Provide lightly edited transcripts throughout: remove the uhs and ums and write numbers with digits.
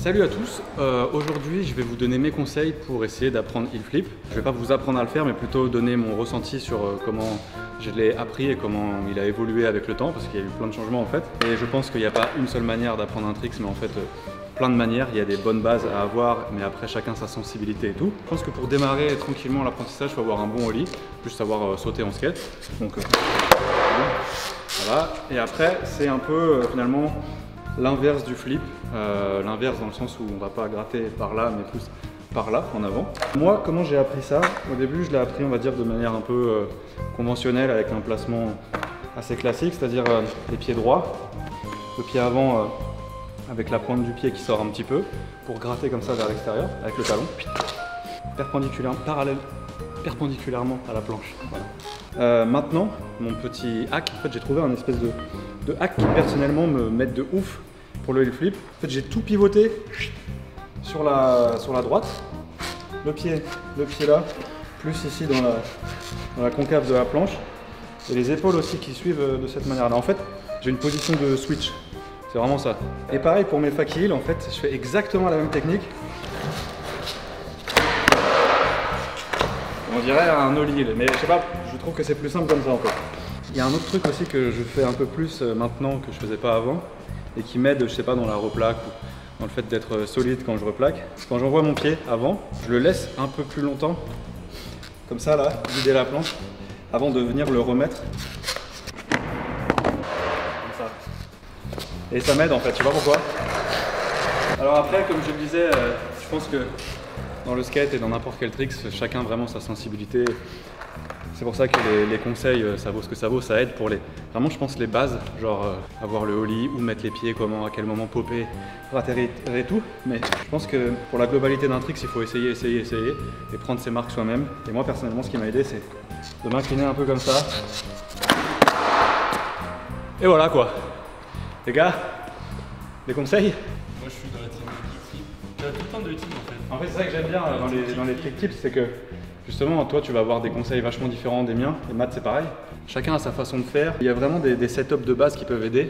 Salut à tous, aujourd'hui je vais vous donner mes conseils pour essayer d'apprendre heel flip. Je vais pas vous apprendre à le faire mais plutôt donner mon ressenti sur comment je l'ai appris et comment il a évolué avec le temps parce qu'il y a eu plein de changements en fait. Et je pense qu'il n'y a pas une seule manière d'apprendre un trick mais en fait plein de manières, il y a des bonnes bases à avoir mais après chacun sa sensibilité et tout. Je pense que pour démarrer tranquillement l'apprentissage il faut avoir un bon ollie, juste savoir sauter en skate. Donc voilà, et après c'est un peu finalement l'inverse du flip, l'inverse dans le sens où on va pas gratter par là mais plus par là en avant. Moi comment j'ai appris ça? Au début je l'ai appris on va dire de manière un peu conventionnelle avec un placement assez classique, c'est-à-dire les pieds droits, le pied avant avec la pointe du pied qui sort un petit peu pour gratter comme ça vers l'extérieur avec le talon, perpendiculairement à la planche. Voilà. Maintenant mon petit hack, en fait j'ai trouvé un espèce de hack qui personnellement me met de ouf pour le heel flip. En fait j'ai tout pivoté sur la droite, le pied là, plus ici dans la concave de la planche et les épaules aussi qui suivent de cette manière là. En fait j'ai une position de switch, c'est vraiment ça. Et pareil pour mes fakie heel, en fait je fais exactement la même technique. On dirait un ollie heel, mais je sais pas, je trouve que c'est plus simple comme ça en fait. Il y a un autre truc aussi que je fais un peu plus maintenant que je faisais pas avant et qui m'aide, je sais pas, dans la replaque ou dans le fait d'être solide quand je replaque. Quand j'envoie mon pied avant, je le laisse un peu plus longtemps, comme ça là, vider la planche, avant de venir le remettre. Comme ça. Et ça m'aide en fait, tu vois pourquoi? Alors après, comme je le disais, je pense que dans le skate et dans n'importe quel trick, chacun vraiment sa sensibilité. C'est pour ça que les conseils, ça vaut ce que ça vaut, ça aide pour vraiment je pense les bases, genre avoir le ollie, où mettre les pieds, comment, à quel moment popper, rater et tout. Mais je pense que pour la globalité d'un trick, il faut essayer et prendre ses marques soi-même. Et moi personnellement, ce qui m'a aidé, c'est de m'incliner un peu comme ça. Et voilà quoi. Les gars, des conseils? Moi je suis dans la team de flip. Tu as tout le temps de team en fait. En fait c'est ça que j'aime bien dans les trick tips, c'est que justement, toi, tu vas avoir des conseils vachement différents des miens, et Matt, c'est pareil. Chacun a sa façon de faire. Il y a vraiment des setups de base qui peuvent aider,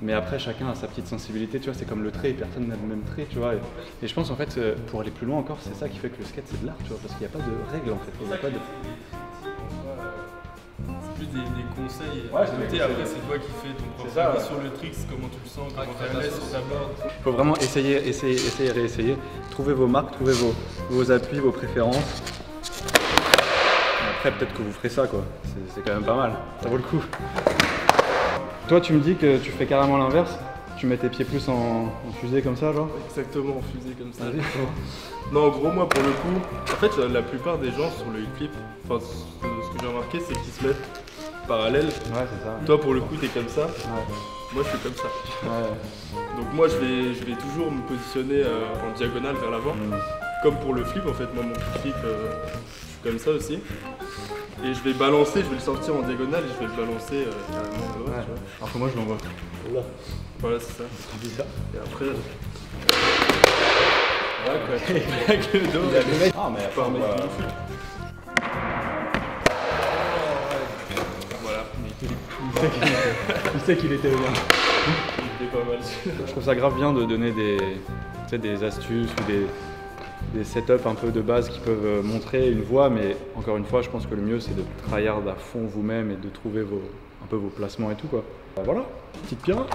mais après, chacun a sa petite sensibilité, tu vois, c'est comme le trait, personne n'a le même trait, tu vois. Et je pense, en fait, pour aller plus loin encore, c'est ça qui fait que le skate, c'est de l'art, tu vois, parce qu'il n'y a pas de règles, en fait. Il y a pas de... C'est plus des conseils. Ouais, c'est des conseils. Après, c'est toi qui fais ton propre avis sur le trick, comment tu le sens, comment tu es à l'aise sur ta board. Il faut vraiment essayer, réessayer. Trouvez vos marques, trouvez vos appuis, vos préférences. Après peut-être que vous ferez ça quoi, c'est quand même pas mal, ça vaut le coup. Toi tu me dis que tu fais carrément l'inverse, tu mets tes pieds plus en fusée comme ça genre? Exactement, en fusée comme ça. Non en gros moi pour le coup, en fait la plupart des gens sur le heel flip, enfin ce que j'ai remarqué c'est qu'ils se mettent parallèles. Ouais c'est ça. Toi pour le coup t'es comme ça, ouais. Moi je suis comme ça. Ouais. Donc moi je vais toujours me positionner en diagonale vers l'avant. Comme pour le flip en fait, moi mon flip je suis comme ça aussi. Et je vais balancer, je vais le sortir en diagonale et je vais le balancer carrément là, tu vois. Alors que moi je l'envoie là. Voilà c'est ça. C'est bizarre. Et après... Ouais quoi, avec le dos. Ah mais pas un mec qui le flip. Voilà. Il sait qu'il était bien. Il était pas mal. Je trouve ça grave bien de donner des astuces ou des setups un peu de base qui peuvent montrer une voie, mais encore une fois, je pense que le mieux c'est de tryhard à fond vous-même et de trouver un peu vos placements et tout quoi. Voilà, petite pierre.